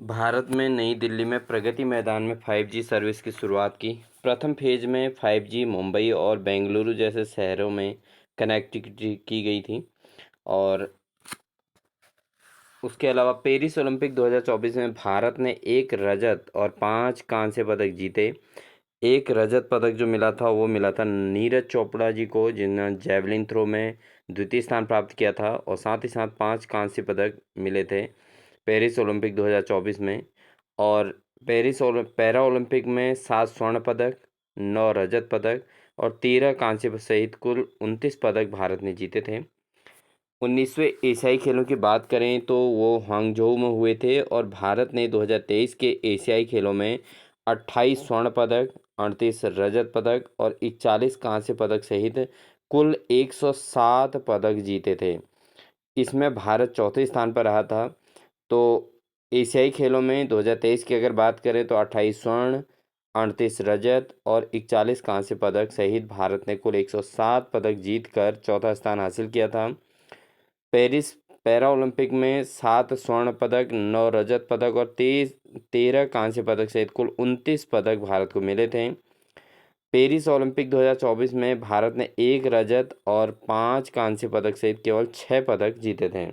भारत में नई दिल्ली में प्रगति मैदान में 5G सर्विस की शुरुआत की। प्रथम फेज में 5G मुंबई और बेंगलुरु जैसे शहरों में कनेक्टिविटी की गई थी। और उसके अलावा पेरिस ओलंपिक 2024 में भारत ने एक रजत और 5 कांस्य पदक जीते। एक रजत पदक जो मिला था वो मिला था नीरज चोपड़ा जी को, जिन्होंने जैवलिन थ्रो में द्वितीय स्थान प्राप्त किया था, और साथ ही साथ 5 कांस्य पदक मिले थे पेरिस ओलंपिक 2024 में। और पैरा ओलंपिक में 7 स्वर्ण पदक, 9 रजत पदक और 13 कांस्य सहित कुल 29 पदक भारत ने जीते थे। 19वें एशियाई खेलों की बात करें तो वो हांगझोऊ में हुए थे, और भारत ने 2023 के एशियाई खेलों में 28 स्वर्ण पदक, 38 रजत पदक और 41 कांस्य पदक सहित कुल 107 पदक जीते थे। इसमें भारत चौथे स्थान पर रहा था। तो एशियाई खेलों में 2023 की अगर बात करें तो 28 स्वर्ण, 38 रजत और 41 कांस्य पदक सहित भारत ने कुल 107 पदक जीतकर चौथा स्थान हासिल किया था। पेरिस पैरा ओलंपिक में 7 स्वर्ण पदक, 9 रजत पदक और 13 कांस्य पदक सहित कुल 29 पदक भारत को मिले थे। पेरिस ओलंपिक 2024 में भारत ने एक रजत और 5 कांस्य पदक सहित केवल 6 पदक जीते थे।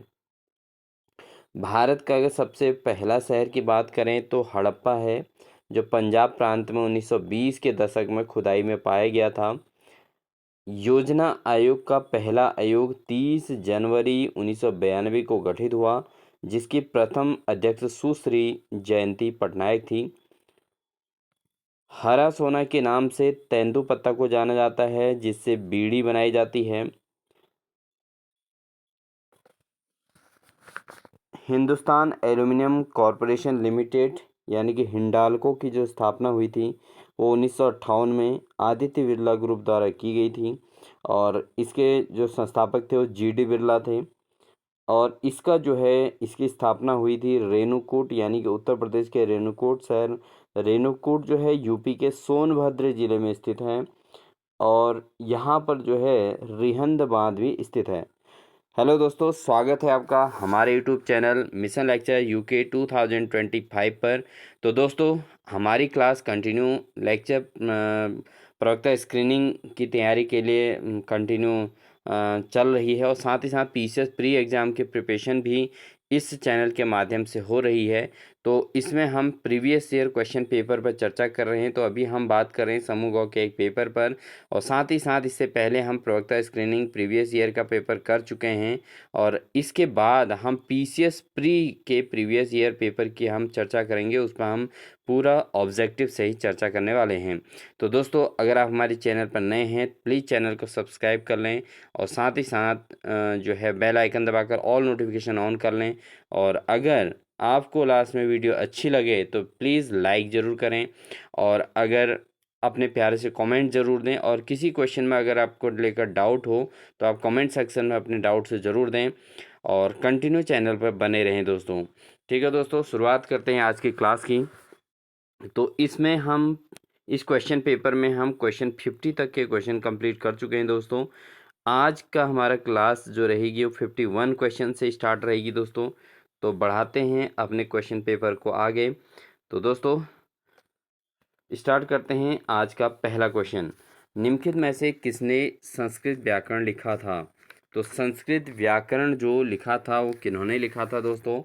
भारत का अगर सबसे पहला शहर की बात करें तो हड़प्पा है, जो पंजाब प्रांत में 1920 के दशक में खुदाई में पाया गया था। योजना आयोग का पहला आयोग 30 जनवरी 1992 को गठित हुआ, जिसकी प्रथम अध्यक्ष सुश्री जयंती पटनायक थी। हरा सोना के नाम से तेंदुपत्ता को जाना जाता है, जिससे बीड़ी बनाई जाती है। हिंदुस्तान एल्युमिनियम कॉरपोरेशन लिमिटेड यानी कि हिंडाल्को की जो स्थापना हुई थी वो 1958 में आदित्य बिरला ग्रुप द्वारा की गई थी, और इसके जो संस्थापक थे वो GD बिरला थे। और इसका जो है इसकी स्थापना हुई थी रेणुकूट यानी कि उत्तर प्रदेश के रेणुकूट शहर। रेणुकूट जो है यूपी के सोनभद्र जिले में स्थित है, और यहाँ पर जो है रिहंद बांध भी स्थित है। हेलो दोस्तों, स्वागत है आपका हमारे YouTube channel mission lecture UK 2025 पर। तो दोस्तों, हमारी क्लास कंटिन्यू लेक्चर प्रवक्ता स्क्रीनिंग की तैयारी के लिए कंटिन्यू चल रही है, और साथ ही साथ PCS प्री एग्ज़ाम के प्रिपरेशन भी इस चैनल के माध्यम से हो रही है। तो इसमें हम प्रीवियस ईयर क्वेश्चन पेपर पर चर्चा कर रहे हैं। तो अभी हम बात कर रहे हैं समूह गौ के एक पेपर पर, और साथ ही साथ इससे पहले हम प्रवक्ता स्क्रीनिंग प्रीवियस ईयर का पेपर कर चुके हैं, और इसके बाद हम PCS प्री के प्रीवियस ईयर पेपर की हम चर्चा करेंगे। उस पर हम पूरा ऑब्जेक्टिव से ही चर्चा करने वाले हैं। तो दोस्तों, अगर आप हमारे चैनल पर नए हैं प्लीज़ चैनल को सब्सक्राइब कर लें, और साथ ही साथ जो है बेल आइकन दबाकर ऑल नोटिफिकेशन ऑन कर लें। और अगर आपको लास्ट में वीडियो अच्छी लगे तो प्लीज़ लाइक ज़रूर करें, और अगर अपने प्यारे से कमेंट ज़रूर दें, और किसी क्वेश्चन में अगर आपको लेकर डाउट हो तो आप कमेंट सेक्शन में अपने डाउट से ज़रूर दें, और कंटिन्यू चैनल पर बने रहें दोस्तों। ठीक है दोस्तों, शुरुआत करते हैं आज की क्लास की। तो इसमें हम इस क्वेश्चन पेपर में हम क्वेश्चन 50 तक के क्वेश्चन कंप्लीट कर चुके हैं दोस्तों। आज का हमारा क्लास जो रहेगी वो 51 क्वेश्चन से स्टार्ट रहेगी दोस्तों। तो बढ़ाते हैं अपने क्वेश्चन पेपर को आगे। तो दोस्तों, स्टार्ट करते हैं आज का पहला क्वेश्चन। निम्नलिखित में से किसने संस्कृत व्याकरण लिखा था? तो संस्कृत व्याकरण जो लिखा था वो किन्होंने लिखा था दोस्तों?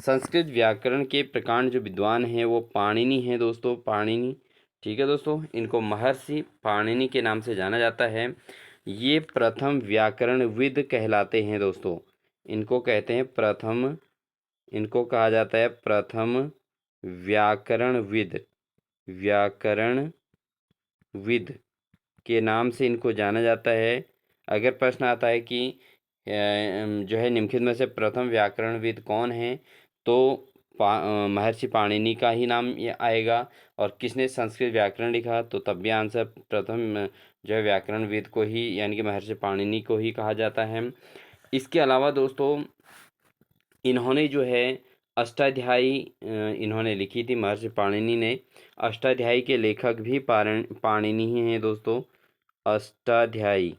संस्कृत व्याकरण के प्रकांड जो विद्वान हैं वो पाणिनि हैं दोस्तों, पाणिनि। ठीक है दोस्तों, इनको महर्षि पाणिनि के नाम से जाना जाता है। ये प्रथम व्याकरणविद कहलाते हैं दोस्तों। इनको कहते हैं प्रथम, इनको कहा जाता है प्रथम व्याकरणविद। व्याकरणविद के नाम से इनको जाना जाता है। अगर प्रश्न आता है कि जो है निम्नलिखित में से प्रथम व्याकरणविद कौन है, तो महर्षि पाणिनि का ही नाम ये आएगा। और किसने संस्कृत व्याकरण लिखा, तो तब भी आंसर प्रथम जो है व्याकरणविद को ही यानी कि महर्षि पाणिनि को ही कहा जाता है। इसके अलावा दोस्तों, इन्होंने जो है अष्टाध्यायी इन्होंने लिखी थी, महर्षि पाणिनि ने। अष्टाध्यायी के लेखक भी पाणिनि ही हैं दोस्तों, अष्टाध्यायी।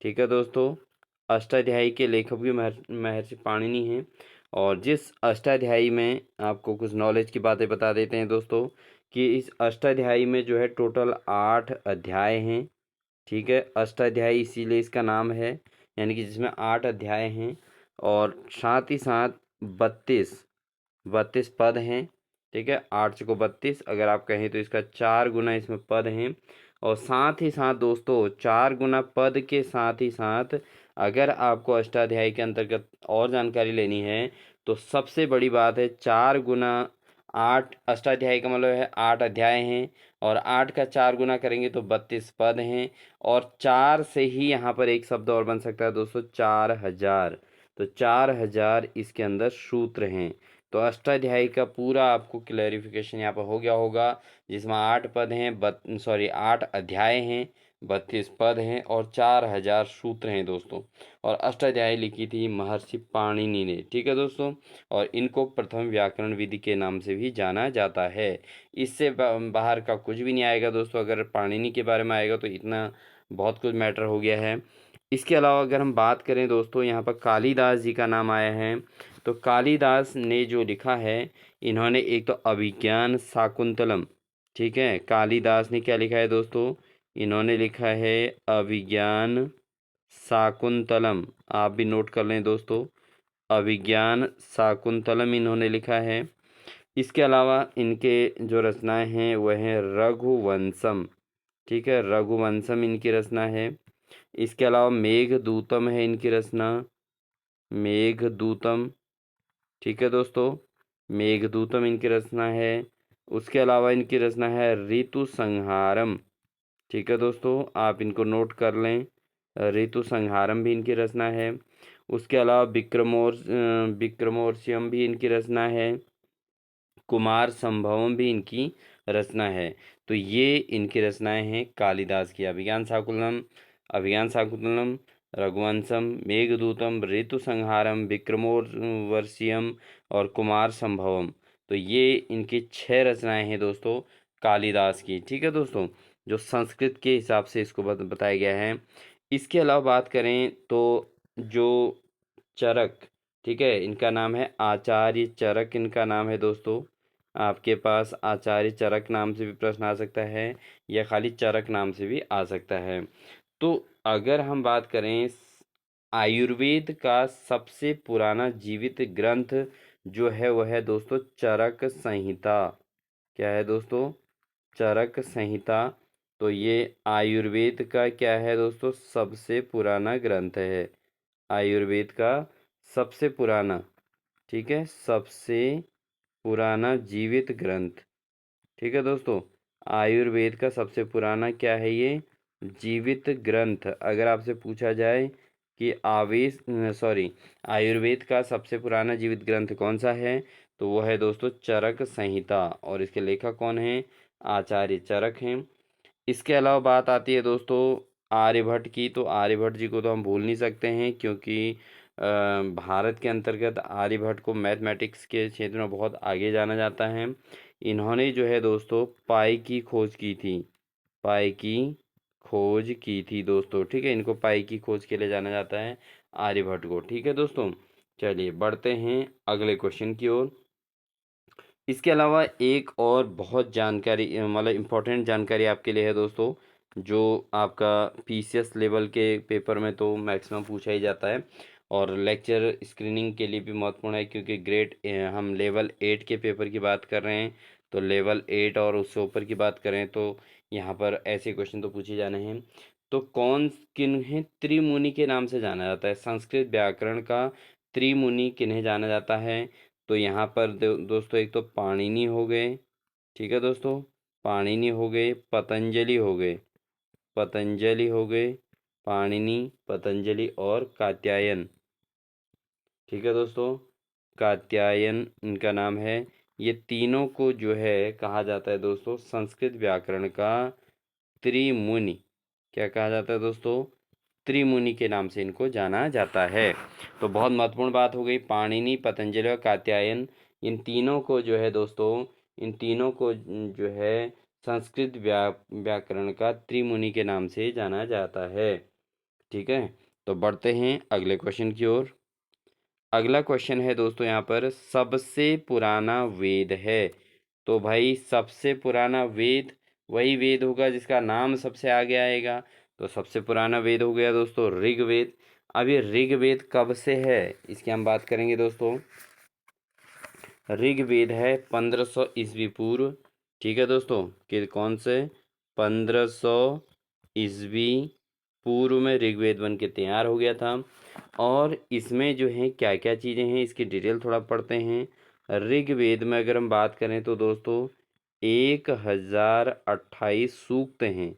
ठीक है दोस्तों, अष्टाध्यायी के लेखक भी महर्षि पाणिनि हैं। और जिस अष्टाध्यायी में आपको कुछ नॉलेज की बातें बता देते हैं दोस्तों कि इस अष्टाध्यायी में जो है टोटल 8 अध्याय हैं। ठीक है, अष्टाध्यायी इसीलिए इसका नाम है, यानी कि जिसमें 8 अध्याय हैं और साथ ही साथ 32 पद हैं। ठीक है, 8 को 32 अगर आप कहें तो इसका 4 गुना इसमें पद हैं। और साथ ही साथ दोस्तों 4 गुना पद के साथ ही साथ अगर आपको अष्टाध्यायी के अंतर्गत और जानकारी लेनी है तो सबसे बड़ी बात है 4 गुना 8, अष्टाध्यायी का मतलब है 8 अध्याय हैं और 8 का 4 गुना करेंगे तो 32 पद हैं। और 4 से ही यहाँ पर एक शब्द और बन सकता है दोस्तों, 4000। तो 4000 इसके अंदर सूत्र हैं। तो अष्टाध्यायी का पूरा आपको क्लैरिफिकेशन यहाँ पर हो गया होगा, जिसमें 8 पद हैं, 8 अध्याय हैं, 32 पद हैं और 4000 सूत्र हैं दोस्तों। और अष्टाध्यायी लिखी थी महर्षि पाणिनि ने। ठीक है दोस्तों, और इनको प्रथम व्याकरण विधि के नाम से भी जाना जाता है। इससे बाहर का कुछ भी नहीं आएगा दोस्तों। अगर पाणिनि के बारे में आएगा तो इतना बहुत कुछ मैटर हो गया है। इसके अलावा अगर हम बात करें दोस्तों, यहाँ पर कालिदास जी का नाम आया है। तो कालिदास ने जो लिखा है, इन्होंने एक तो अभिज्ञान शाकुंतलम। ठीक है, कालिदास ने क्या लिखा है दोस्तों, इन्होंने लिखा है अभिज्ञान शाकुंतलम। आप भी नोट कर लें दोस्तों, अभिज्ञान शाकुंतलम इन्होंने लिखा है। इसके अलावा इनके जो रचनाएं हैं वह हैं रघुवंशम। ठीक है, रघुवंशम इनकी रचना है। इसके अलावा मेघदूतम है इनकी रचना, मेघदूतम। ठीक है दोस्तों, मेघदूतम इनकी रचना है। उसके अलावा इनकी रचना है ऋतु संहारम। ठीक है दोस्तों, आप इनको नोट कर लें, ऋतु संहारम भी इनकी रचना है। उसके अलावा विक्रमोर्वशीयम भी इनकी रचना है, कुमार संभवम भी इनकी रचना है। तो ये इनकी रचनाएं हैं कालिदास की। अभिज्ञान शाकुंतलम, रघुवंशम, मेघदूतम, ऋतु संहारम, विक्रमोर्वशीयम और कुमार संभवम। तो ये इनकी 6 रचनाएं हैं दोस्तों कालिदास की। ठीक है दोस्तों, जो संस्कृत के हिसाब से इसको बताया गया है। इसके अलावा बात करें तो जो चरक, ठीक है, इनका नाम है आचार्य चरक, इनका नाम है दोस्तों। आपके पास आचार्य चरक नाम से भी प्रश्न आ सकता है या खाली चरक नाम से भी आ सकता है। तो अगर हम बात करें आयुर्वेद का सबसे पुराना जीवित ग्रंथ जो है वह है दोस्तों चरक संहिता। क्या है दोस्तों, चरक संहिता। तो ये आयुर्वेद का क्या है दोस्तों, सबसे पुराना ग्रंथ है। आयुर्वेद का सबसे पुराना, ठीक है, सबसे पुराना जीवित ग्रंथ। ठीक है दोस्तों, आयुर्वेद का सबसे पुराना क्या है, ये जीवित ग्रंथ। अगर आपसे पूछा जाए कि आयुर्वेद का सबसे पुराना जीवित ग्रंथ कौन सा है, तो वो है दोस्तों चरक संहिता। और इसके लेखक कौन हैं, आचार्य चरक हैं। इसके अलावा बात आती है दोस्तों आर्यभट्ट की। तो आर्यभट्ट जी को तो हम भूल नहीं सकते हैं, क्योंकि भारत के अंतर्गत आर्यभट्ट को मैथमेटिक्स के क्षेत्र में बहुत आगे जाना जाता है। इन्होंने जो है दोस्तों पाई की खोज की थी, पाई की खोज की थी दोस्तों। ठीक है, इनको पाई की खोज के लिए जाना जाता है, आर्यभट्ट को। ठीक है दोस्तों, चलिए बढ़ते हैं अगले क्वेश्चन की ओर। इसके अलावा एक और बहुत जानकारी मतलब इम्पोर्टेंट जानकारी आपके लिए है दोस्तों, जो आपका पीसीएस लेवल के पेपर में तो मैक्सिमम पूछा ही जाता है और लेक्चर स्क्रीनिंग के लिए भी महत्वपूर्ण है, क्योंकि हम लेवल 8 के पेपर की बात कर रहे हैं। तो लेवल 8 और उससे ऊपर की बात करें तो यहाँ पर ऐसे क्वेश्चन तो पूछे जाने हैं। तो किन्हें त्रिमुनि के नाम से जाना जाता है, संस्कृत व्याकरण का त्रिमुनि किन्हें जाना जाता है। तो यहाँ पर दोस्तों एक तो पाणिनि हो गए, ठीक है दोस्तों, पाणिनि हो गए, पतंजलि हो गए, पतंजलि हो गए, पाणिनि, पतंजलि और कात्यायन। ठीक है दोस्तों, कात्यायन इनका नाम है। ये तीनों को जो है कहा जाता है दोस्तों संस्कृत व्याकरण का त्रिमुनि। क्या कहा जाता है दोस्तों, त्रिमुनि के नाम से इनको जाना जाता है। तो बहुत महत्वपूर्ण बात हो गई, पाणिनि, पतंजलि और कात्यायन, इन तीनों को जो है दोस्तों, इन तीनों को जो है संस्कृत व्याकरण का त्रिमुनि के नाम से जाना जाता है। ठीक है, तो बढ़ते हैं अगले क्वेश्चन की ओर। अगला क्वेश्चन है दोस्तों यहाँ पर, सबसे पुराना वेद है। तो भाई सबसे पुराना वेद वही वेद होगा जिसका नाम सबसे आगे आएगा। तो सबसे पुराना वेद हो गया दोस्तों ऋग्वेद। अब ये ऋग्वेद कब से है इसकी हम बात करेंगे दोस्तों। ऋग्वेद है 1500 ईस्वी पूर्व। ठीक है दोस्तों, कि कौन से 1500 ईस्वी पूर्व में ऋग्वेद बन के तैयार हो गया था। और इसमें जो है क्या क्या चीज़ें हैं इसकी डिटेल थोड़ा पढ़ते हैं। ऋग्वेद में अगर हम बात करें तो दोस्तों 1028 सूक्त हैं।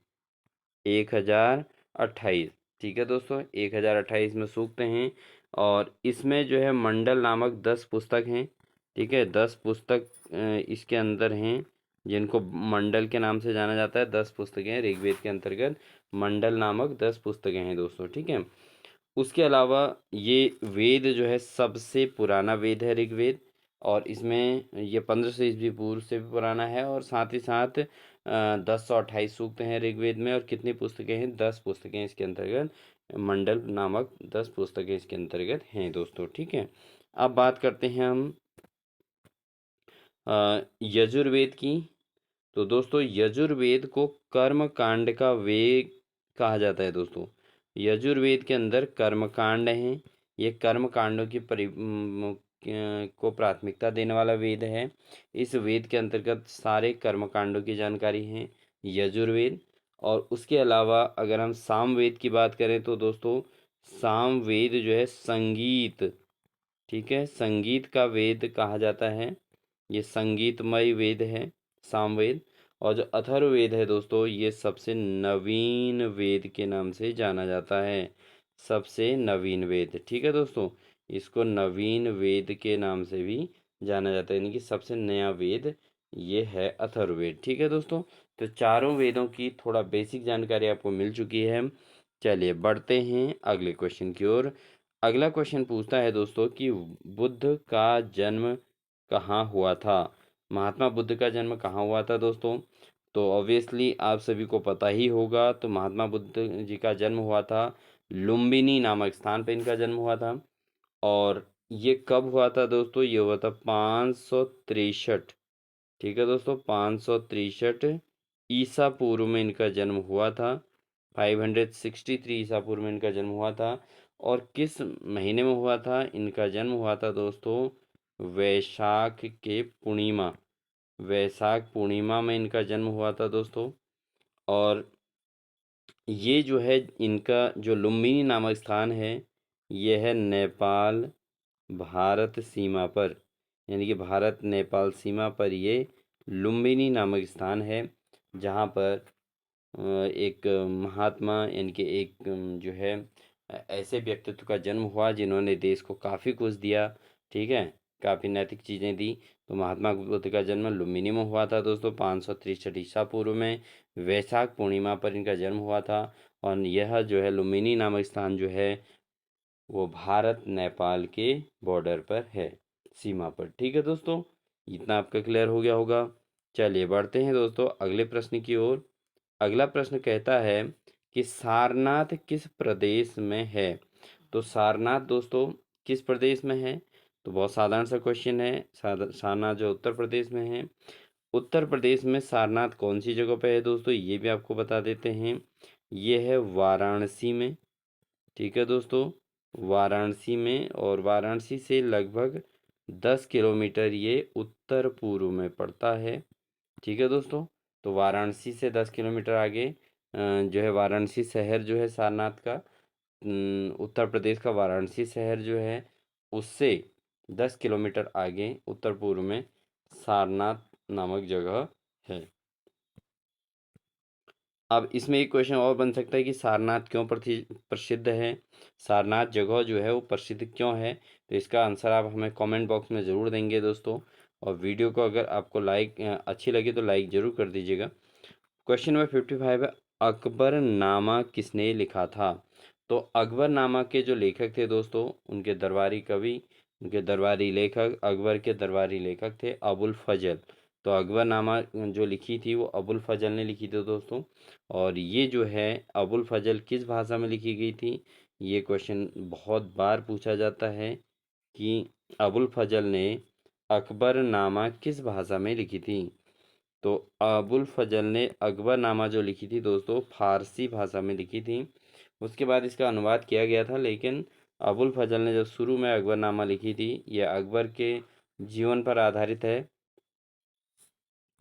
1028। ठीक है दोस्तों, 1028 में सूक्त हैं। और इसमें जो है मंडल नामक 10 पुस्तक हैं। ठीक है, 10 पुस्तक इसके अंदर हैं जिनको मंडल के नाम से जाना जाता है। 10 पुस्तकें हैं ऋग्वेद के अंतर्गत, मंडल नामक 10 पुस्तकें हैं दोस्तों। ठीक है, उसके अलावा ये वेद जो है सबसे पुराना वेद है ऋग्वेद। और इसमें ये 1500 ईस्वी पूर्व से भी पुराना है। और साथ ही साथ 1028 सूक्त हैं ऋग्वेद में। और कितनी पुस्तकें हैं, 10 पुस्तकें इसके अंतर्गत, मंडल नामक 10 पुस्तकें इसके अंतर्गत हैं दोस्तों। ठीक है, अब बात करते हैं हम यजुर्वेद की। तो दोस्तों यजुर्वेद को कर्म कांड का वेद कहा जाता है दोस्तों। यजुर्वेद के अंदर कर्म कांड हैं। ये कर्म कांडों की को प्राथमिकता देने वाला वेद है। इस वेद के अंतर्गत सारे कर्म कांडों की जानकारी है यजुर्वेद। और उसके अलावा अगर हम सामवेद की बात करें तो दोस्तों सामवेद जो है संगीत, ठीक है, संगीत का वेद कहा जाता है। ये संगीतमय वेद है सामवेद। और जो अथर्ववेद है दोस्तों ये सबसे नवीन वेद के नाम से जाना जाता है। सबसे नवीन वेद, ठीक है दोस्तों, इसको नवीन वेद के नाम से भी जाना जाता है, यानी कि सबसे नया वेद ये है अथर्ववेद। ठीक है दोस्तों, तो चारों वेदों की थोड़ा बेसिक जानकारी आपको मिल चुकी है। चलिए बढ़ते हैं अगले क्वेश्चन की ओर। अगला क्वेश्चन पूछता है दोस्तों कि बुद्ध का जन्म कहाँ हुआ था। महात्मा बुद्ध का जन्म कहाँ हुआ था दोस्तों। तो ऑब्वियसली आप सभी को पता ही होगा। तो महात्मा बुद्ध जी का जन्म हुआ था लुम्बिनी नामक स्थान पर इनका जन्म हुआ था। और ये कब हुआ था दोस्तों, ये हुआ था 563। ठीक है दोस्तों, 563 ईसा पूर्व में इनका जन्म हुआ था। 563 ईसा पूर्व में इनका जन्म हुआ था। और किस महीने में हुआ था इनका जन्म हुआ था दोस्तों, वैशाख के पूर्णिमा, वैशाख पूर्णिमा में इनका जन्म हुआ था दोस्तों। और ये जो है इनका जो लुम्बिनी नामक स्थान है ये है नेपाल भारत सीमा पर, यानी कि भारत नेपाल सीमा पर ये लुम्बिनी नामक स्थान है। जहाँ पर एक महात्मा यानी कि एक जो है ऐसे व्यक्तित्व का जन्म हुआ जिन्होंने देश को काफ़ी कुछ दिया। ठीक है, काफ़ी नैतिक चीज़ें दी। तो महात्मा बुद्ध का जन्म लुम्बिनी में हुआ था दोस्तों 563 ईसा पूर्व में। वैशाख पूर्णिमा पर इनका जन्म हुआ था। और यह जो है लुम्बिनी नामक स्थान जो है वो भारत नेपाल के बॉर्डर पर है, सीमा पर। ठीक है दोस्तों, इतना आपका क्लियर हो गया होगा। चलिए बढ़ते हैं दोस्तों अगले प्रश्न की ओर। अगला प्रश्न कहता है कि सारनाथ किस प्रदेश में है। तो सारनाथ दोस्तों किस प्रदेश में है। तो बहुत साधारण सा क्वेश्चन है। सारनाथ जो उत्तर प्रदेश में है। उत्तर प्रदेश में सारनाथ कौन सी जगह पे है दोस्तों, ये भी आपको बता देते हैं। ये है वाराणसी में। ठीक है दोस्तों, वाराणसी में। और वाराणसी से लगभग 10 किलोमीटर ये उत्तर पूर्व में पड़ता है। ठीक है दोस्तों, तो वाराणसी से 10 किलोमीटर आगे जो है वाराणसी शहर जो है सारनाथ का, उत्तर प्रदेश का वाराणसी शहर जो है उससे 10 किलोमीटर आगे उत्तर पूर्व में सारनाथ नामक जगह है। अब इसमें एक क्वेश्चन और बन सकता है कि सारनाथ क्यों प्रसिद्ध है, सारनाथ जगह जो है वो प्रसिद्ध क्यों है। तो इसका आंसर आप हमें कमेंट बॉक्स में ज़रूर देंगे दोस्तों। और वीडियो को अगर आपको अच्छी लगी तो लाइक ज़रूर कर दीजिएगा। क्वेश्चन नंबर 55 है, अकबरनामा किसने लिखा था। तो अकबरनामा के जो लेखक थे दोस्तों, उनके दरबारी कवि, उनके दरबारी लेखक, अकबर के दरबारी लेखक थे अबुल फजल। तो अकबरनामा जो लिखी थी वो अबुल फजल ने लिखी थी दोस्तों। और ये जो है अबुल फजल किस भाषा में लिखी गई थी, ये क्वेश्चन बहुत बार पूछा जाता है कि अबुल फजल ने अकबरनामा किस भाषा में लिखी थी। तो अबुल फजल ने अकबरनामा जो लिखी थी दोस्तों फारसी भाषा में लिखी थी। उसके बाद इसका अनुवाद किया गया था, लेकिन अबुल फजल ने जो शुरू में अकबरनामा लिखी थी यह अकबर के जीवन पर आधारित है।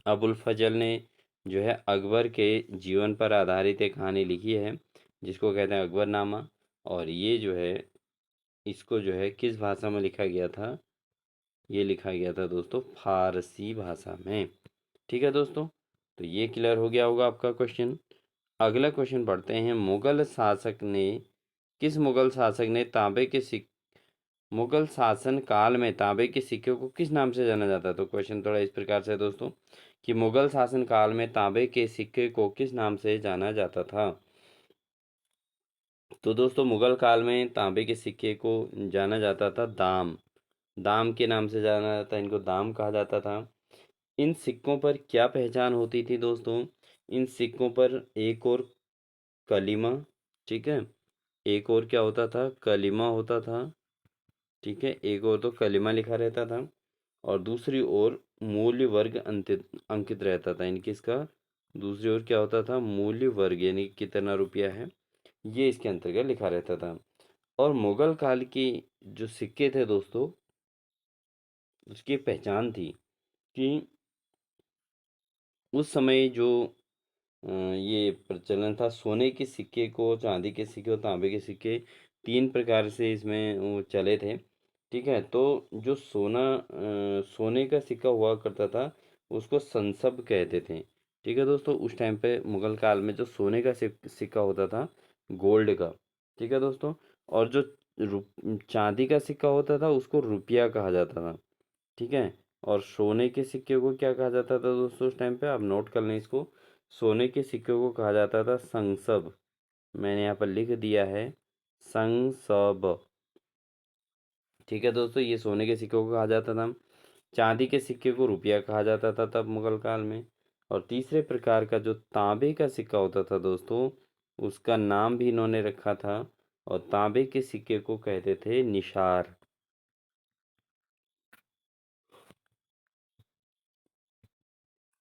अबुल फजल ने जो है अकबर के जीवन पर आधारित एक कहानी लिखी है जिसको कहते हैं अकबरनामा। और ये जो है इसको जो है किस भाषा में लिखा गया था, ये लिखा गया था दोस्तों फारसी भाषा में। ठीक है दोस्तों, तो ये क्लियर हो गया होगा आपका क्वेश्चन। अगला क्वेश्चन पढ़ते हैं। मुगल शासक ने मुगल शासन काल में तांबे के सिक्के को किस नाम से जाना जाता है। तो क्वेश्चन थोड़ा इस प्रकार से है दोस्तों कि मुगल शासन काल में तांबे के सिक्के को किस नाम से जाना जाता था। तो दोस्तों मुगल काल में तांबे के सिक्के को जाना जाता था दाम। दाम के नाम से जाना जाता, इनको दाम कहा जाता था। इन सिक्कों पर क्या पहचान होती थी दोस्तों, इन सिक्कों पर एक और कलीमा, ठीक है, एक और क्या होता था, कलीमा होता था। ठीक है, एक और तो कलीमा लिखा रहता था और दूसरी ओर मूल्य वर्ग अंकित रहता था। इनकी इसका दूसरी ओर क्या होता था, मूल्य वर्ग यानी कितना रुपया है ये इसके अंतर्गत लिखा रहता था। और मुगल काल की जो सिक्के थे दोस्तों उसकी पहचान थी कि उस समय जो ये प्रचलन था सोने के सिक्के को, चांदी के सिक्के और तांबे के सिक्के, तीन प्रकार से इसमें वो चले थे। ठीक है, तो जो सोने का सिक्का हुआ करता था उसको संसब कहते थे। ठीक है दोस्तों, उस टाइम पे मुगल काल में जो सोने का सिक्का होता था गोल्ड का, ठीक है दोस्तों, और जो चांदी का सिक्का होता था उसको रुपया कहा जाता था। ठीक है, और सोने के सिक्के को क्या कहा जाता था दोस्तों उस टाइम पे, आप नोट कर लें इसको। सोने के सिक्के को कहा जाता था संसब। मैंने यहाँ पर लिख दिया है संसब। ठीक है दोस्तों, ये सोने के सिक्के को कहा जाता था। चांदी के सिक्के को रुपया कहा जाता था तब मुगल काल में। और तीसरे प्रकार का जो तांबे का सिक्का होता था दोस्तों उसका नाम भी इन्होंने रखा था और तांबे के सिक्के को कहते थे निशार।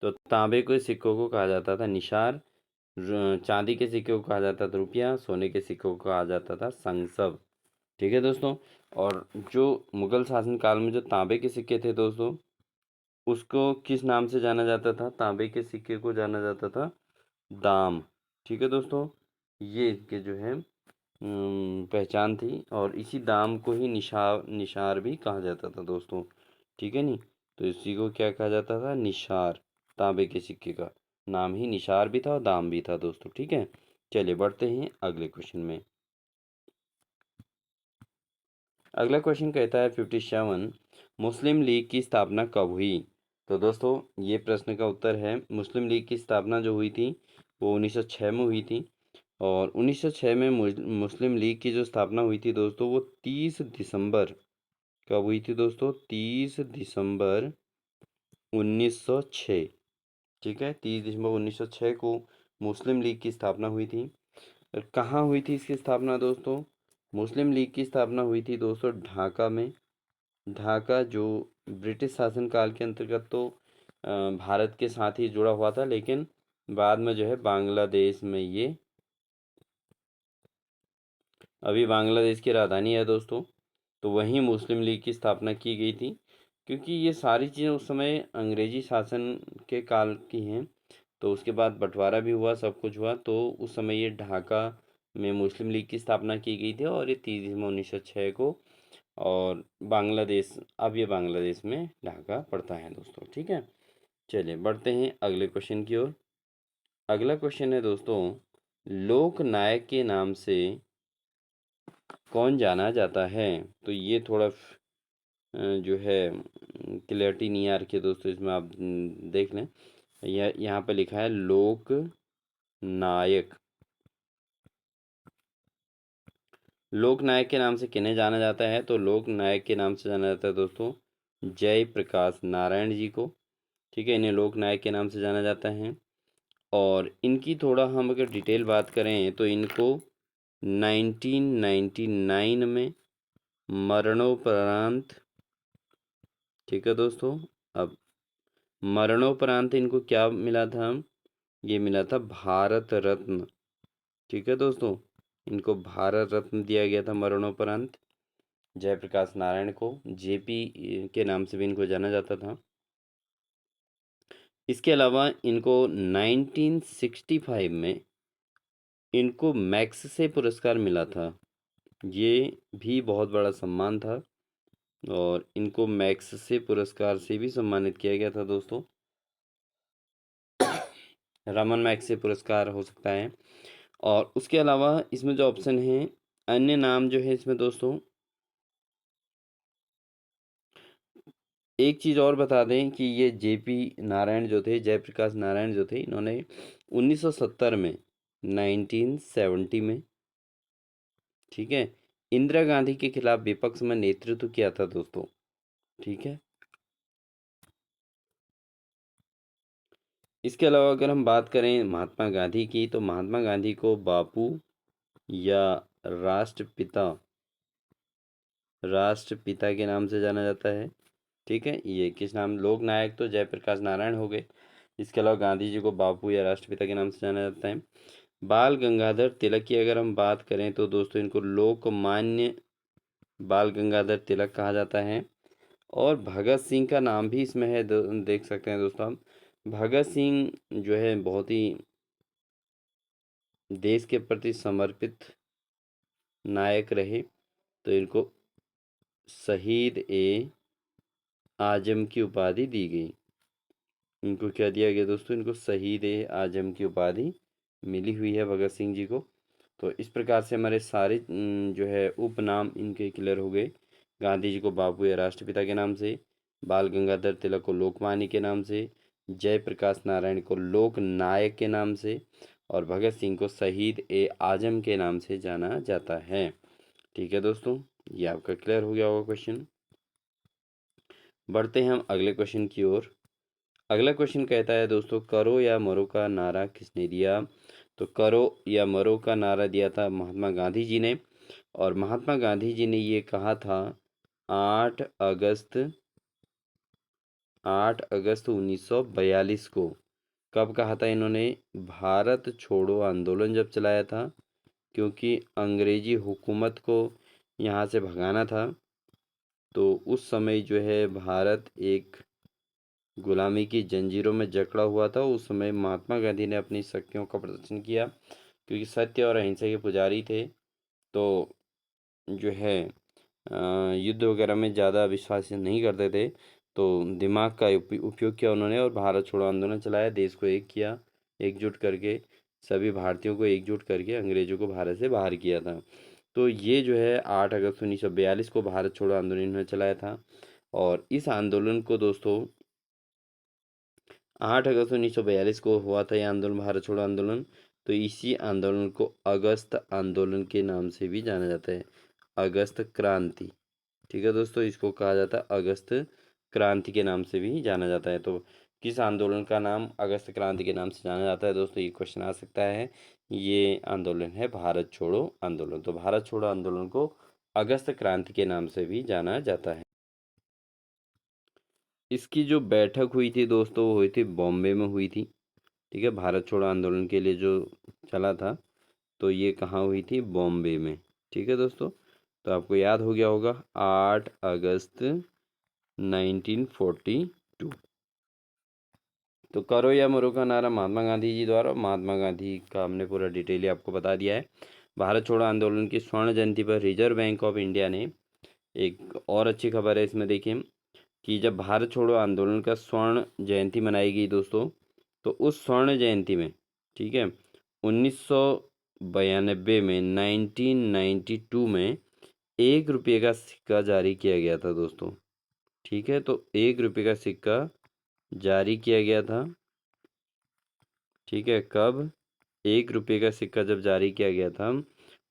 तो तांबे के सिक्कों को कहा जाता था निशार, चांदी के सिक्के को कहा जाता था रुपया, सोने के सिक्कों को कहा जाता था संसब। ठीक है दोस्तों, और जो मुगल शासन काल में जो तांबे के सिक्के थे दोस्तों उसको किस नाम से जाना जाता था, तांबे के सिक्के को जाना जाता था दाम। ठीक है दोस्तों, ये इसके जो है पहचान थी और इसी दाम को ही निशार भी कहा जाता था दोस्तों। ठीक है नी, तो इसी को क्या कहा जाता था, निशार। तांबे के सिक्के का नाम ही निशार भी था और दाम भी था दोस्तों। ठीक है, चलिए बढ़ते हैं अगले क्वेश्चन में। अगला क्वेश्चन कहता है 57, मुस्लिम लीग की स्थापना कब हुई। तो दोस्तों ये प्रश्न का उत्तर है मुस्लिम लीग की स्थापना जो हुई थी वो 1906 में हुई थी। और 1906 में मुस्लिम लीग की जो स्थापना हुई थी दोस्तों वो 30 दिसंबर, कब हुई थी दोस्तों, 30 दिसंबर 1906। ठीक है, 30 दिसंबर 1906 को मुस्लिम लीग की स्थापना हुई थी। और कहाँ हुई थी इसकी स्थापना दोस्तों, मुस्लिम लीग की स्थापना हुई थी दोस्तों ढाका में। ढाका जो ब्रिटिश शासनकाल के अंतर्गत तो भारत के साथ ही जुड़ा हुआ था, लेकिन बाद में जो है बांग्लादेश में ये अभी बांग्लादेश की राजधानी है दोस्तों। तो वहीं मुस्लिम लीग की स्थापना की गई थी, क्योंकि ये सारी चीज़ें उस समय अंग्रेजी शासन के काल की हैं। तो उसके बाद बंटवारा भी हुआ, सब कुछ हुआ, तो उस समय ये ढाका में मुस्लिम लीग की स्थापना की गई थी और ये 30 दिसंबर 1906 को। और बांग्लादेश, अब ये बांग्लादेश में ढाका पड़ता है दोस्तों। ठीक है, चलिए बढ़ते हैं अगले क्वेश्चन की ओर। अगला क्वेश्चन है दोस्तों, लोक नायक के नाम से कौन जाना जाता है। तो ये थोड़ा जो है क्लियरिटी नहीं आ रखी है दोस्तों, इसमें आप देख लें। यहाँ पे लिखा है लोक नायक। लोक नायक के नाम से किन्हें जाना जाता है, तो लोक नायक के नाम से जाना जाता है दोस्तों जय प्रकाश नारायण जी को। ठीक है, इन्हें लोक नायक के नाम से जाना जाता है। और इनकी थोड़ा हम अगर डिटेल बात करें तो इनको 1999 में मरणोपरांत, ठीक है दोस्तों। अब मरणोपरांत इनको क्या मिला था? ये मिला था भारत रत्न, ठीक है दोस्तों। इनको भारत रत्न दिया गया था मरणोपरांत, जयप्रकाश नारायण को। जेपी के नाम से भी इनको जाना जाता था। इसके अलावा इनको 1965 में इनको मैक्सेसे पुरस्कार मिला था। ये भी बहुत बड़ा सम्मान था और इनको मैक्सेसे पुरस्कार से भी सम्मानित किया गया था दोस्तों। रमन मैक्से पुरस्कार हो सकता है। और उसके अलावा इसमें जो ऑप्शन है, अन्य नाम जो है इसमें दोस्तों, एक चीज़ और बता दें कि ये जेपी नारायण जो थे, जयप्रकाश नारायण जो थे, इन्होंने 1970 में, 1970 में, ठीक है, इंदिरा गांधी के खिलाफ विपक्ष में नेतृत्व किया था दोस्तों, ठीक है। इसके अलावा अगर हम बात करें महात्मा गांधी की, तो महात्मा गांधी को बापू या राष्ट्रपिता के नाम से जाना जाता है, ठीक है। ये किस नाम? लोक नायक तो जयप्रकाश नारायण हो गए। इसके अलावा गांधी जी को बापू या राष्ट्रपिता के नाम से जाना जाता है। बाल गंगाधर तिलक की अगर हम बात करें तो दोस्तों इनको लोकमान्य बाल गंगाधर तिलक कहा जाता है। और भगत सिंह का नाम भी इसमें है, देख सकते हैं दोस्तों आप। भगत सिंह जो है बहुत ही देश के प्रति समर्पित नायक रहे, तो इनको शहीद ए आजम की उपाधि दी गई। इनको क्या दिया गया दोस्तों? इनको शहीद ए आजम की उपाधि मिली हुई है भगत सिंह जी को। तो इस प्रकार से हमारे सारे जो है उपनाम इनके क्लियर हो गए। गांधी जी को बापू या राष्ट्रपिता के नाम से, बाल गंगाधर तिलक को लोकमान्य के नाम से, जयप्रकाश नारायण को लोक नायक के नाम से, और भगत सिंह को शहीद ए आजम के नाम से जाना जाता है। ठीक है दोस्तों, ये आपका क्लियर हो गया होगा क्वेश्चन। बढ़ते हैं हम अगले क्वेश्चन की ओर। अगला क्वेश्चन कहता है दोस्तों, करो या मरो का नारा किसने दिया? तो करो या मरो का नारा दिया था महात्मा गांधी जी ने। और महात्मा गांधी जी ने ये कहा था 8 अगस्त 1942 को। कब कहा था इन्होंने? भारत छोड़ो आंदोलन जब चलाया था, क्योंकि अंग्रेजी हुकूमत को यहाँ से भगाना था। तो उस समय जो है भारत एक गुलामी की जंजीरों में जकड़ा हुआ था। उस समय महात्मा गांधी ने अपनी शक्तियों का प्रदर्शन किया, क्योंकि सत्य और अहिंसा के पुजारी थे। तो जो है युद्ध वगैरह में ज़्यादा विश्वास नहीं करते थे। तो दिमाग का उपयोग किया उन्होंने और भारत छोड़ो आंदोलन चलाया, देश को एक किया, एकजुट करके, सभी भारतीयों को एकजुट करके अंग्रेजों को भारत से बाहर किया था। तो ये जो है 8 अगस्त 1942 को भारत छोड़ो आंदोलन इन्होंने चलाया था। और इस आंदोलन को दोस्तों 8 अगस्त 1942 को हुआ था ये आंदोलन, भारत छोड़ो आंदोलन। तो इसी आंदोलन को अगस्त आंदोलन के नाम से भी जाना जाता है, अगस्त क्रांति। ठीक है दोस्तों, इसको कहा जाता है अगस्त क्रांति के नाम से भी जाना जाता है। तो किस आंदोलन का नाम अगस्त क्रांति के नाम से जाना जाता है दोस्तों? ये क्वेश्चन आ सकता है। ये आंदोलन है भारत छोड़ो आंदोलन। तो भारत छोड़ो आंदोलन को अगस्त क्रांति के नाम से भी जाना जाता है। इसकी जो बैठक हुई थी दोस्तों, वो हुई थी बॉम्बे में हुई थी। ठीक है, भारत छोड़ो आंदोलन के लिए जो चला था, तो ये कहाँ हुई थी? बॉम्बे में। ठीक है दोस्तों, तो आपको याद हो गया होगा 8 अगस्त 1942। तो करो या मरो का नारा महात्मा गांधी जी द्वारा, महात्मा गांधी का हमने पूरा डिटेल आपको बता दिया है। भारत छोड़ो आंदोलन की स्वर्ण जयंती पर रिजर्व बैंक ऑफ इंडिया ने, एक और अच्छी खबर है इसमें देखिए, कि जब भारत छोड़ो आंदोलन का स्वर्ण जयंती मनाई गई दोस्तों, तो उस स्वर्ण जयंती में, ठीक है, 1992 में, 1992 में 1 रुपये का सिक्का जारी किया गया था दोस्तों। ठीक है, तो 1 रुपये का सिक्का जारी किया गया था। ठीक है, कब? 1 रुपये का सिक्का जब जारी किया गया था,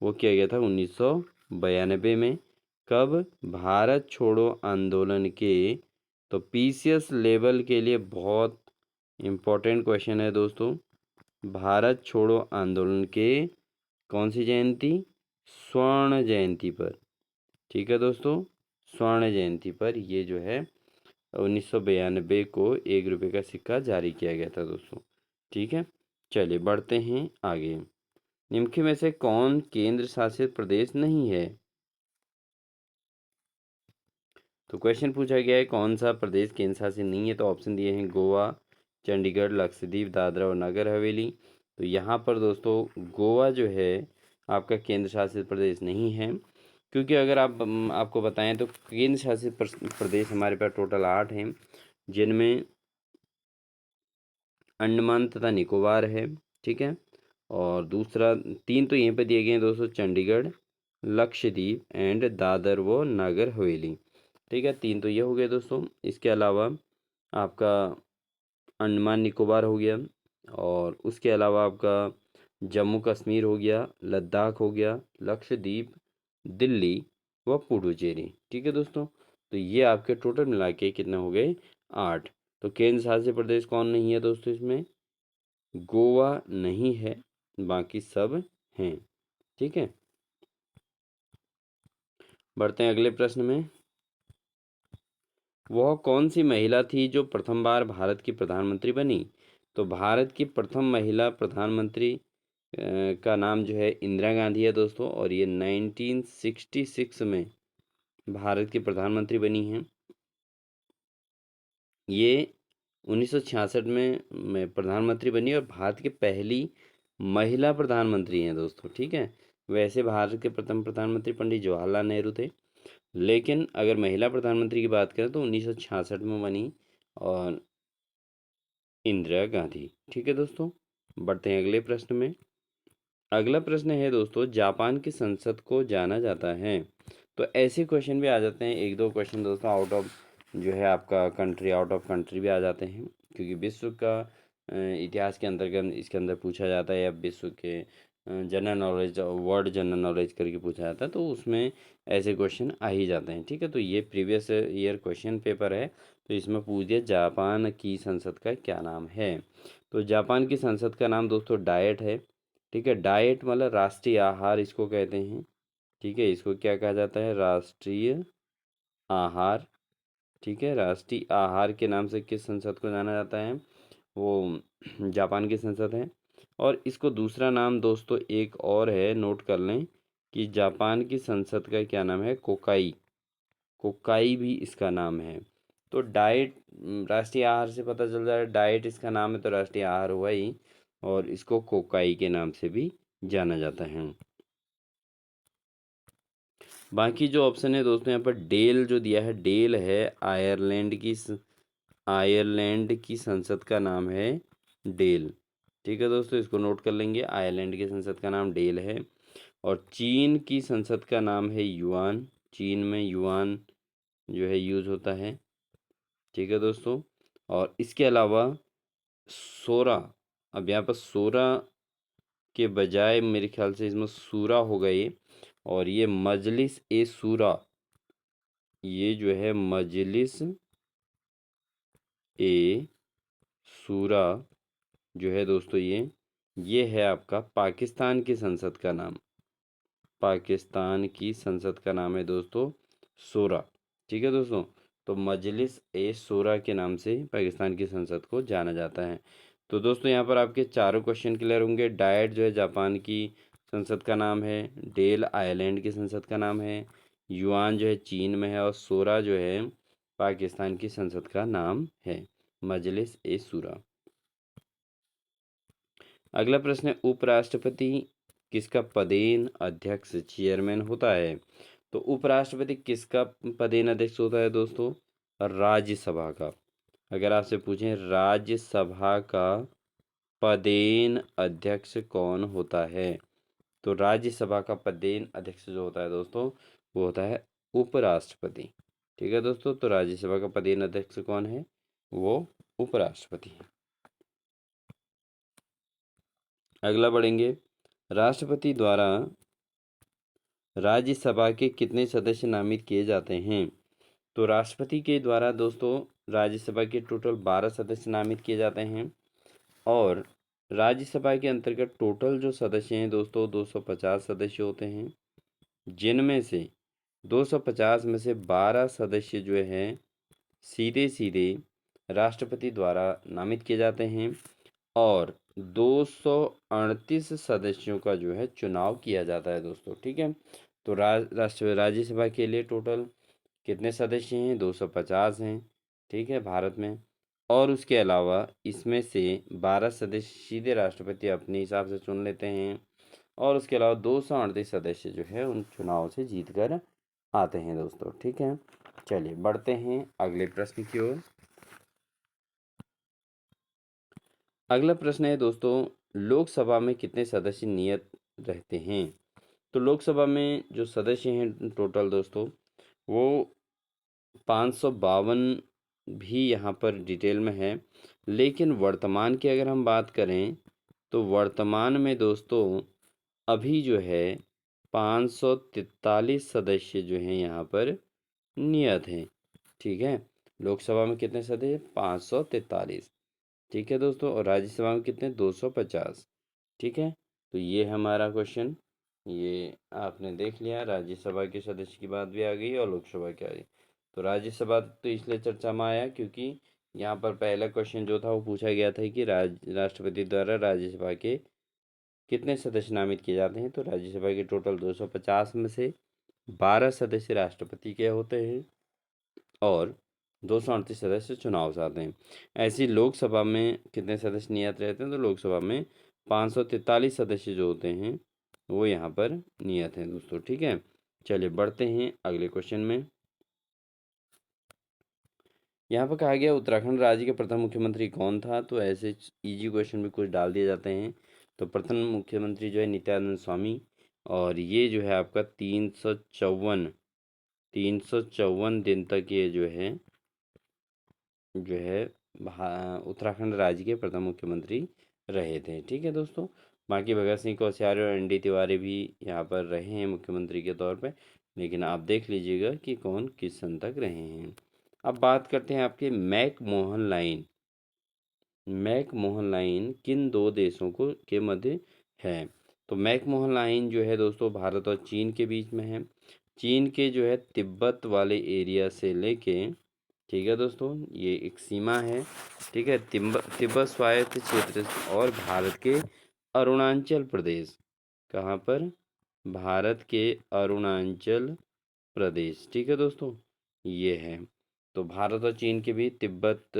वो किया गया था 1992 में। कब? भारत छोड़ो आंदोलन के। तो पीसीएस लेवल के लिए बहुत इम्पोर्टेंट क्वेश्चन है दोस्तों। भारत छोड़ो आंदोलन के कौन सी जयंती? स्वर्ण जयंती पर। ठीक है दोस्तों, स्वर्ण जयंती पर ये जो है 1992 को 1 रुपये का सिक्का जारी किया गया था दोस्तों। ठीक है, चलिए बढ़ते हैं आगे। निम्न में से कौन केंद्र शासित प्रदेश नहीं है? तो क्वेश्चन पूछा गया है कौन सा प्रदेश केंद्र शासित नहीं है, तो ऑप्शन दिए हैं गोवा, चंडीगढ़, लक्षद्वीप, दादरा और नगर हवेली। तो यहाँ पर दोस्तों गोवा जो है आपका केंद्र शासित प्रदेश नहीं है, क्योंकि अगर आपको बताएं तो केंद्र शासित प्रदेश हमारे पास टोटल 8 हैं, जिनमें अंडमान तथा निकोबार है। ठीक है, और दूसरा 3 तो यहीं पे दिए गए हैं दोस्तों, चंडीगढ़, लक्षद्वीप एंड दादर व नागर हवेली। ठीक है, 3 तो ये हो गए दोस्तों। इसके अलावा आपका अंडमान निकोबार हो गया, और उसके अलावा आपका जम्मू कश्मीर हो गया, लद्दाख हो गया, लक्षद्वीप, दिल्ली व पुडुचेरी। ठीक है दोस्तों, तो ये आपके टोटल मिला के कितने हो गए? 8। तो केंद्र शासित प्रदेश कौन नहीं है दोस्तों इसमें? गोवा नहीं है, बाकी सब हैं। ठीक है, बढ़ते हैं अगले प्रश्न में। वह कौन सी महिला थी जो प्रथम बार भारत की प्रधानमंत्री बनी? तो भारत की प्रथम महिला प्रधानमंत्री का नाम जो है इंदिरा गांधी है दोस्तों, और ये 1966 में भारत की प्रधानमंत्री बनी हैं। ये 1966 में प्रधानमंत्री बनी और भारत की पहली महिला प्रधानमंत्री हैं दोस्तों। ठीक है, वैसे भारत के प्रथम प्रधानमंत्री पंडित जवाहरलाल नेहरू थे, लेकिन अगर महिला प्रधानमंत्री की बात करें तो 1966 में बनी, और इंदिरा गांधी। ठीक है दोस्तों, बढ़ते हैं अगले प्रश्न में। अगला प्रश्न है दोस्तों, जापान की संसद को जाना जाता है। तो ऐसे क्वेश्चन भी आ जाते हैं, एक दो क्वेश्चन दोस्तों आउट ऑफ जो है आपका कंट्री, आउट ऑफ कंट्री भी आ जाते हैं, क्योंकि विश्व का इतिहास के अंतर्गत इसके अंदर पूछा जाता है, या विश्व के general knowledge, world general knowledge करके पूछा जाता है, तो उसमें ऐसे क्वेश्चन आ ही जाते हैं। ठीक है, तो ये प्रीवियस ईयर क्वेश्चन पेपर है, तो इसमें पूछ दिया जापान की संसद का क्या नाम है। तो जापान की संसद का नाम दोस्तों डाइट है। ठीक है, डाइट मतलब राष्ट्रीय आहार इसको कहते हैं। ठीक है, इसको क्या कहा जाता है? राष्ट्रीय आहार। ठीक है, राष्ट्रीय आहार के नाम से किस संसद को जाना जाता है? वो जापान की संसद है। और इसको दूसरा नाम दोस्तों एक और है, नोट कर लें कि जापान की संसद का क्या नाम है? कोकाई। कोकाई भी इसका नाम है। तो डाइट राष्ट्रीय आहार से पता चल रहा है, डाइट इसका नाम है तो राष्ट्रीय आहार हुआ ही, और इसको कोकाई के नाम से भी जाना जाता है। बाकी जो ऑप्शन है दोस्तों यहाँ पर डेल जो दिया है, डेल है आयरलैंड की संसद का नाम है डेल। ठीक है दोस्तों, इसको नोट कर लेंगे, आयरलैंड की संसद का नाम डेल है। और चीन की संसद का नाम है युआन। चीन में युआन जो है यूज होता है। ठीक है दोस्तों, और इसके अलावा सोरा, अब यहाँ पर सोरा के बजाय मेरे ख्याल से इसमें सूरा हो गई, और ये मजलिस ए सूरा, ये जो है मजलिस ए सूरा जो है दोस्तों, ये है आपका पाकिस्तान की संसद का नाम। पाकिस्तान की संसद का नाम है दोस्तों शूरा। ठीक है दोस्तों, तो मजलिस ए शूरा के नाम से पाकिस्तान की संसद को जाना जाता है। तो दोस्तों यहाँ पर आपके चारों क्वेश्चन क्लियर होंगे। डाइट जो है जापान की संसद का नाम है, डेल आयरलैंड की संसद का नाम है, युआन जो है चीन में है, और शूरा जो है पाकिस्तान की संसद का नाम है, मजलिस ए शूरा। अगला प्रश्न है, उपराष्ट्रपति किसका पदेन अध्यक्ष चेयरमैन होता है? तो उपराष्ट्रपति किसका पदेन अध्यक्ष होता है दोस्तों? राज्यसभा का। अगर आपसे पूछें राज्यसभा का पदेन अध्यक्ष कौन होता है, तो राज्यसभा का पदेन अध्यक्ष जो होता है दोस्तों, वो होता है उपराष्ट्रपति। ठीक है दोस्तों, तो राज्यसभा का पदेन अध्यक्ष कौन है? वो उपराष्ट्रपति है। अगला बढ़ेंगे, राष्ट्रपति द्वारा राज्यसभा के कितने सदस्य नामित किए जाते हैं? तो राष्ट्रपति के द्वारा दोस्तों राज्यसभा के टोटल 12 सदस्य नामित किए जाते हैं, और राज्यसभा के अंतर्गत टोटल जो सदस्य हैं दोस्तों 250 सदस्य होते हैं, जिनमें से 250 में से 12 सदस्य जो हैं सीधे सीधे राष्ट्रपति द्वारा नामित किए जाते हैं और 238 सदस्यों का जो है चुनाव किया जाता है दोस्तों। ठीक है, तो राज्यसभा के लिए टोटल कितने सदस्य हैं? 250 हैं। ठीक है, भारत में। और उसके अलावा इसमें से 12 सदस्य सीधे राष्ट्रपति अपने हिसाब से चुन लेते हैं और उसके अलावा 238 सदस्य जो है उन चुनाव से जीत कर आते हैं दोस्तों। ठीक है, चलिए बढ़ते हैं अगले प्रश्न की ओर। अगला प्रश्न है दोस्तों, लोकसभा में कितने सदस्य नियत रहते हैं? तो लोकसभा में जो सदस्य हैं टोटल दोस्तों, वो 552 भी यहाँ पर डिटेल में है। लेकिन वर्तमान की अगर हम बात करें तो वर्तमान में दोस्तों अभी जो है 543 सदस्य जो हैं यहाँ पर नियत हैं। ठीक है, लोकसभा में कितने सदस्य? 543। ठीक है दोस्तों, और राज्यसभा में कितने? 250। ठीक है, तो ये हमारा क्वेश्चन, ये आपने देख लिया। राज्यसभा के सदस्य की बात भी आ गई और लोकसभा की आ गई। तो राज्यसभा तो इसलिए चर्चा में आया क्योंकि यहाँ पर पहला क्वेश्चन जो था वो पूछा गया था कि राष्ट्रपति द्वारा राज्यसभा के कितने सदस्य नामित किए जाते हैं। तो राज्यसभा के टोटल 250 में से 12 सदस्य राष्ट्रपति के होते हैं और 238 सदस्य चुनाव से आते हैं। ऐसी लोकसभा में कितने सदस्य नियत रहते हैं? तो लोकसभा में 543 सदस्य जो होते हैं वो यहाँ पर नियत हैं दोस्तों। ठीक है, चलिए बढ़ते हैं अगले क्वेश्चन में। यहाँ पर कहा गया उत्तराखंड राज्य के प्रथम मुख्यमंत्री कौन था? तो ऐसे इजी क्वेश्चन भी कुछ डाल दिए जाते हैं। तो प्रथम मुख्यमंत्री जो है नित्यानंद स्वामी, और ये जो है आपका 354 दिन तक ये जो है उत्तराखंड राज्य के प्रथम मुख्यमंत्री रहे थे। ठीक है दोस्तों, बाकी भगत सिंह कोश्यारी और एन डी तिवारी भी यहाँ पर रहे हैं मुख्यमंत्री के तौर पे, लेकिन आप देख लीजिएगा कि कौन किस सन तक रहे हैं। अब बात करते हैं आपके मैकमोहन लाइन। मैकमोहन लाइन किन दो देशों को के मध्य है? तो मैकमोहन लाइन जो है दोस्तों भारत और चीन के बीच में है। चीन के जो है तिब्बत वाले एरिया से लेके, ठीक है दोस्तों, ये एक सीमा है। ठीक है, तिब्बत स्वायत्त क्षेत्र और भारत के अरुणाचल प्रदेश, कहाँ पर? भारत के अरुणाचल प्रदेश। ठीक है दोस्तों, ये है। तो भारत और चीन के भी तिब्बत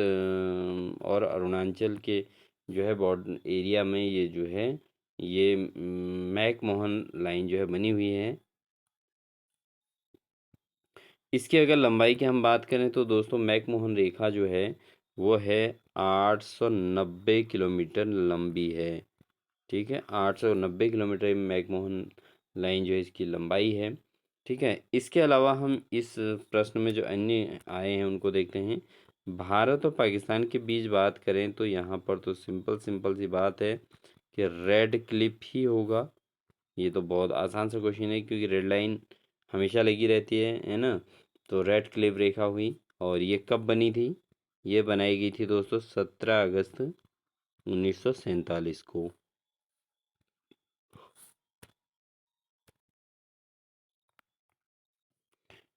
और अरुणाचल के जो है बॉर्डर एरिया में ये जो है ये मैकमोहन लाइन जो है बनी हुई है। इसकी अगर लंबाई की हम बात करें तो दोस्तों मैकमोहन रेखा जो है वो है 890 किलोमीटर लंबी है। ठीक है, 890 किलोमीटर मैकमोहन लाइन जो है इसकी लंबाई है। ठीक है, इसके अलावा हम इस प्रश्न में जो अन्य आए हैं उनको देखते हैं। भारत और पाकिस्तान के बीच बात करें तो यहाँ पर तो सिंपल सिंपल सी बात है कि रेड क्लिप ही होगा। ये तो बहुत आसान सा क्वेश्चन है क्योंकि रेड लाइन हमेशा लगी रहती है ना। तो रेड क्लिप रेखा हुई, और ये कब बनी थी? ये बनाई गई थी दोस्तों 17 अगस्त 1947 को।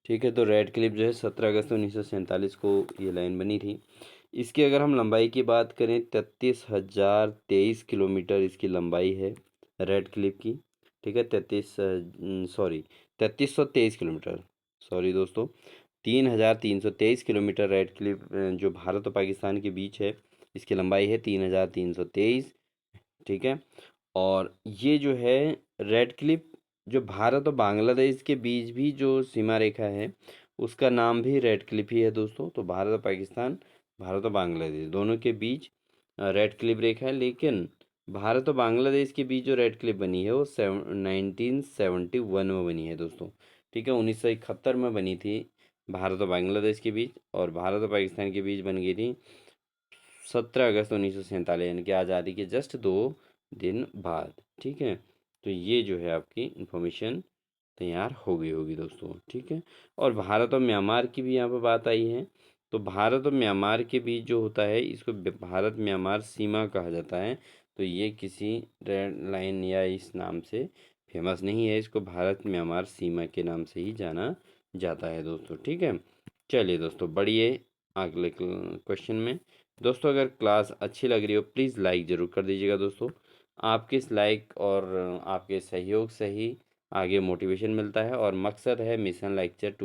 ठीक है, तो रेड क्लिप जो है 17 अगस्त 1947 को ये लाइन बनी थी। इसकी अगर हम लंबाई की बात करें 33,023 किलोमीटर इसकी लंबाई है रेड क्लिप की। ठीक है, 3323 किलोमीटर, सॉरी दोस्तों, 3,323 किलोमीटर रेड क्लिप जो भारत और पाकिस्तान के बीच है इसकी लंबाई है 3,323। ठीक है, और ये जो है रेड क्लिप जो भारत और बांग्लादेश के बीच भी जो सीमा रेखा है उसका नाम भी रेड क्लिप ही है दोस्तों। तो भारत और पाकिस्तान, भारत और बांग्लादेश दोनों के बीच रेड क्लिप रेखा है। लेकिन भारत और बांग्लादेश के बीच जो रेड क्लिप बनी है वो 1971 में बनी है दोस्तों। ठीक है, 1971 में बनी थी भारत और बांग्लादेश के बीच, और भारत और पाकिस्तान के बीच बन गई थी 17 अगस्त 1947 यानी कि आज़ादी के जस्ट 2 दिन बाद। ठीक है, तो ये जो है आपकी इंफॉर्मेशन तैयार हो गई होगी दोस्तों। ठीक है, और भारत और म्यांमार की भी यहाँ पर बात आई है। तो भारत और म्यांमार के बीच जो होता है इसको भारत म्यांमार सीमा कहा जाता है। तो ये किसी रेड लाइन या इस नाम से फेमस नहीं है, इसको भारत म्यांमार सीमा के नाम से ही जाना जाता है दोस्तों। ठीक है, चलिए दोस्तों बढ़िए अगले क्वेश्चन में। दोस्तों अगर क्लास अच्छी लग रही हो प्लीज़ लाइक ज़रूर कर दीजिएगा दोस्तों। आपके इस लाइक और आपके सहयोग से ही आगे मोटिवेशन मिलता है, और मकसद है मिशन लेक्चर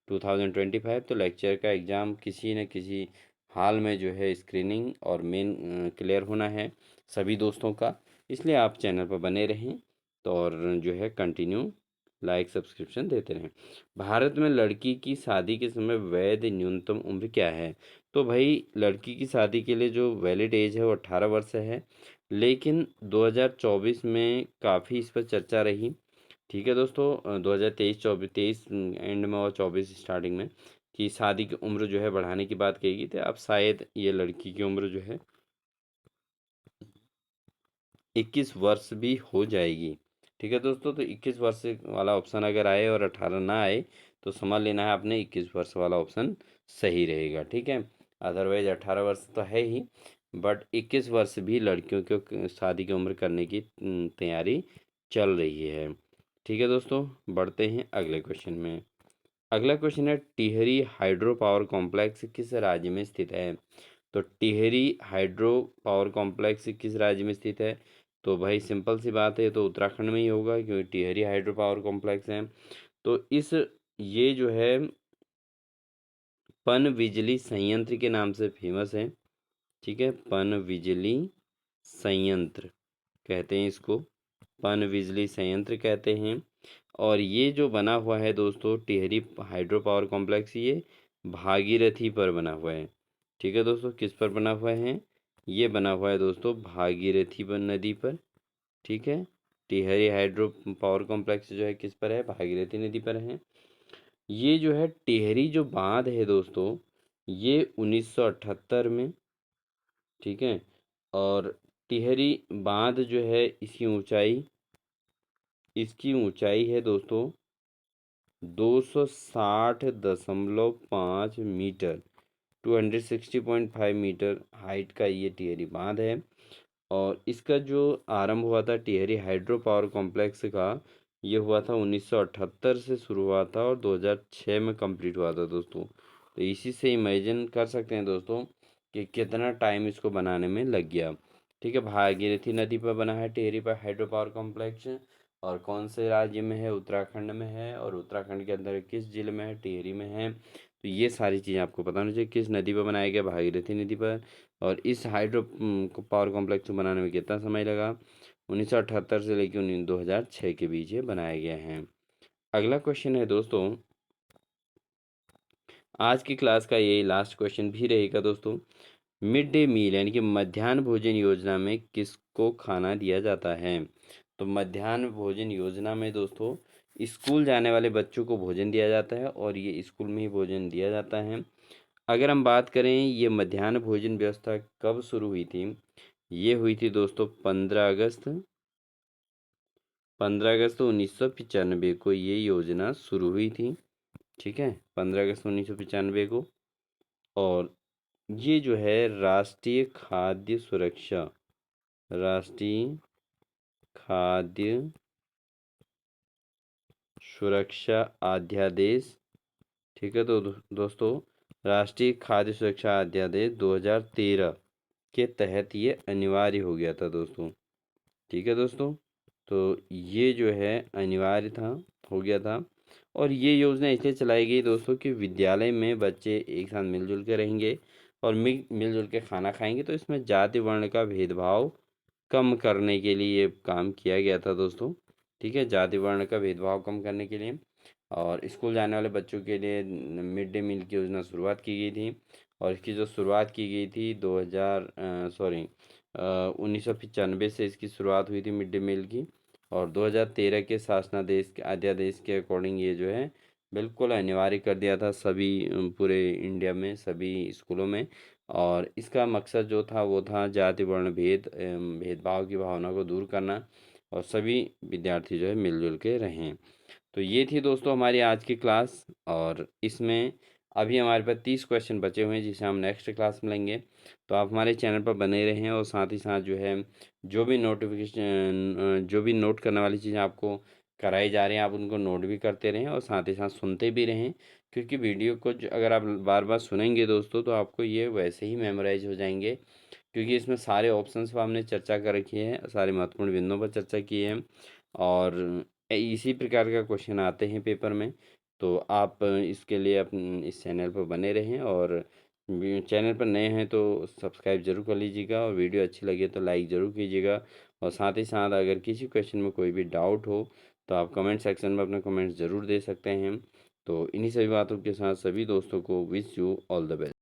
2025। तो लेक्चर का एग्ज़ाम किसी न किसी हाल में जो है स्क्रीनिंग और मेन क्लियर होना है सभी दोस्तों का, इसलिए आप चैनल पर बने रहें तो और जो है कंटिन्यू लाइक सब्सक्रिप्शन देते रहें। भारत में लड़की की शादी के समय वैध न्यूनतम उम्र क्या है? तो भाई लड़की की शादी के लिए जो वैलिड एज है वो 18 वर्ष है, लेकिन 2024 में काफ़ी इस पर चर्चा रही। ठीक है दोस्तों, 2023 एंड में और 24 स्टार्टिंग में कि शादी की उम्र जो है बढ़ाने की बात कही गई थी। अब शायद ये लड़की की उम्र जो है 21 वर्ष भी हो जाएगी। ठीक है दोस्तों, तो 21 वर्ष वाला ऑप्शन अगर आए और 18 ना आए तो समझ लेना है आपने 21 वर्ष वाला ऑप्शन सही रहेगा। ठीक है, अदरवाइज 18 वर्ष तो है ही, बट 21 वर्ष भी लड़कियों को शादी की उम्र करने की तैयारी चल रही है। ठीक है दोस्तों, बढ़ते हैं अगले क्वेश्चन में। अगला क्वेश्चन है टिहरी हाइड्रो पावर कॉम्प्लेक्स किस राज्य में स्थित है? तो टिहरी हाइड्रो पावर कॉम्प्लेक्स किस राज्य में स्थित है? तो भाई सिंपल सी बात है, तो उत्तराखंड में ही होगा क्योंकि टिहरी हाइड्रो पावर कॉम्प्लेक्स है। तो ये जो है पन बिजली संयंत्र के नाम से फेमस है। ठीक है, पन बिजली संयंत्र कहते हैं इसको, पन बिजली संयंत्र कहते हैं। और ये जो बना हुआ है दोस्तों टिहरी हाइड्रो पावर कॉम्प्लेक्स, ये भागीरथी पर बना हुआ है। ठीक है दोस्तों, किस पर बना हुआ है? ये बना हुआ है दोस्तों भागीरथी नदी पर। ठीक है, टिहरी हाइड्रो पावर कॉम्प्लेक्स जो है किस पर है? भागीरथी नदी पर है। ये जो है टिहरी जो बांध है दोस्तों, ये 1978 में, ठीक है, और टिहरी बांध जो है इसकी ऊंचाई है दोस्तों 260.5 मीटर, 260.5 मीटर हाइट का ये टिहरी बांध है। और इसका जो आरंभ हुआ था टिहरी हाइड्रो पावर कॉम्प्लेक्स का, ये हुआ था 1978 से शुरू हुआ था और 2006 में कंप्लीट हुआ था दोस्तों। तो इसी से इमेजिन कर सकते हैं दोस्तों कि कितना टाइम इसको बनाने में लग गया। ठीक है, भागीरथी नदी पर बना है टिहरी पर हाइड्रो पावर कॉम्प्लेक्स, और कौन से राज्य में है? उत्तराखंड में है, और उत्तराखंड के अंदर किस जिले में है? टिहरी में है। तो ये सारी चीज़ें आपको पता होनी चाहिए। किस नदी पर बनाया गया? भागीरथी नदी पर। और इस हाइड्रो पावर कॉम्प्लेक्स को बनाने में कितना समय लगा? 1978 से लेकर 2006 के बीच ये बनाया गया है। अगला क्वेश्चन है दोस्तों, आज की क्लास का यही लास्ट क्वेश्चन भी रहेगा दोस्तों। मिड डे मील यानी कि मध्याह्न भोजन योजना में किसको खाना दिया जाता है? तो मध्याह्न भोजन योजना में दोस्तों स्कूल जाने वाले बच्चों को भोजन दिया जाता है, और ये स्कूल में ही भोजन दिया जाता है। अगर हम बात करें ये मध्याह्न भोजन व्यवस्था कब शुरू हुई थी? ये हुई थी दोस्तों 15 अगस्त 1995 को ये योजना शुरू हुई थी। ठीक है, 15 अगस्त 1995 को। और ये जो है राष्ट्रीय खाद्य सुरक्षा अध्यादेश, ठीक है, तो दोस्तों राष्ट्रीय खाद्य सुरक्षा अध्यादेश 2013 के तहत ये अनिवार्य हो गया था दोस्तों। ठीक है दोस्तों, तो ये जो है अनिवार्य था, हो गया था। और ये योजना इसलिए चलाई गई दोस्तों कि विद्यालय में बच्चे एक साथ मिलजुल के रहेंगे और मिलजुल के खाना खाएंगे, तो इसमें जाति वर्ण का भेदभाव कम करने के लिए ये काम किया गया था दोस्तों। ठीक है, जाति वर्ण का भेदभाव कम करने के लिए और स्कूल जाने वाले बच्चों के लिए मिड डे मील की योजना शुरुआत की गई थी। और इसकी जो शुरुआत की गई थी 1995 से इसकी शुरुआत हुई थी मिड डे मील की। और 2013 के शासनादेश के अध्यादेश के अकॉर्डिंग ये जो है बिल्कुल अनिवार्य कर दिया था सभी पूरे इंडिया में सभी स्कूलों में। और इसका मकसद जो था वो था जाति वर्ण भेदभाव की भावना को दूर करना, और सभी विद्यार्थी जो है मिलजुल के रहें। तो ये थी दोस्तों हमारी आज की क्लास, और इसमें अभी हमारे पास 30 क्वेश्चन बचे हुए हैं जिसे हम नेक्स्ट क्लास में लेंगे। तो आप हमारे चैनल पर बने रहें, और साथ ही साथ जो है जो भी नोट करने वाली चीज़ें आपको कराए जा रहे हैं आप उनको नोट भी करते रहें और साथ ही साथ सुनते भी रहें, क्योंकि वीडियो को अगर आप बार बार सुनेंगे दोस्तों तो आपको ये वैसे ही मेमोराइज हो जाएंगे, क्योंकि इसमें सारे ऑप्शंस पर हमने चर्चा कर रखी है, सारे महत्वपूर्ण बिंदुओं पर चर्चा की है और इसी प्रकार का क्वेश्चन आते हैं पेपर में। तो आप इसके लिए अपन इस चैनल पर बने रहें और चैनल पर नए हैं तो सब्सक्राइब जरूर कर लीजिएगा और वीडियो अच्छी लगे तो लाइक ज़रूर कीजिएगा। और साथ ही साथ अगर किसी क्वेश्चन में कोई भी डाउट हो तो आप कमेंट सेक्शन में अपने कमेंट्स ज़रूर दे सकते हैं। तो इन्हीं सभी बातों के साथ सभी दोस्तों को wish you all the best.